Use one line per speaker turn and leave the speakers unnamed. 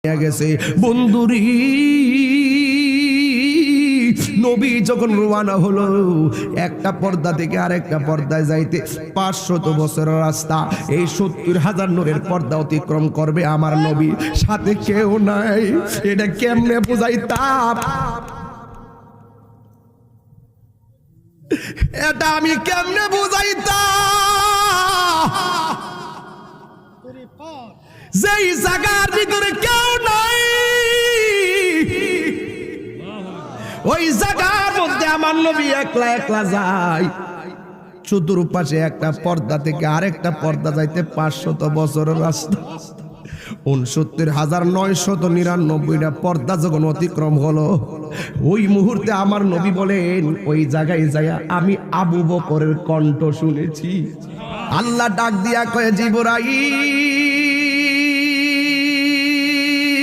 গেছে বন্ধুরি নবী যখন রওনা হলো একটা পর্দা থেকে আরেকটা পর্দায় যাইতে 500 বছরের রাস্তা এই 70,000 নূরের পর্দা অতিক্রম করবে আমার নবী সাথে কেউ নাই এটা কেমনে বুঝাইতাম এটা আমি কেমনে বুঝাইতাম যেই জায়গার ভিতরে কেউ নাই ওই জায়গার মধ্যে আমার নবী একলা একলা যায় চতুর্পাশে একটা পর্দা থেকে আরেকটা পর্দা যাইতে 500 বছরের রাস্তা 69,999টা পর্দা যখন অতিক্রম হলো ওই মুহূর্তে আমার নবী বলেন ওই জায়গায় যায়া আমি আবু বকরের কণ্ঠ শুনেছি আল্লাহ ডাক দিয়া কয়ে জিবরাইল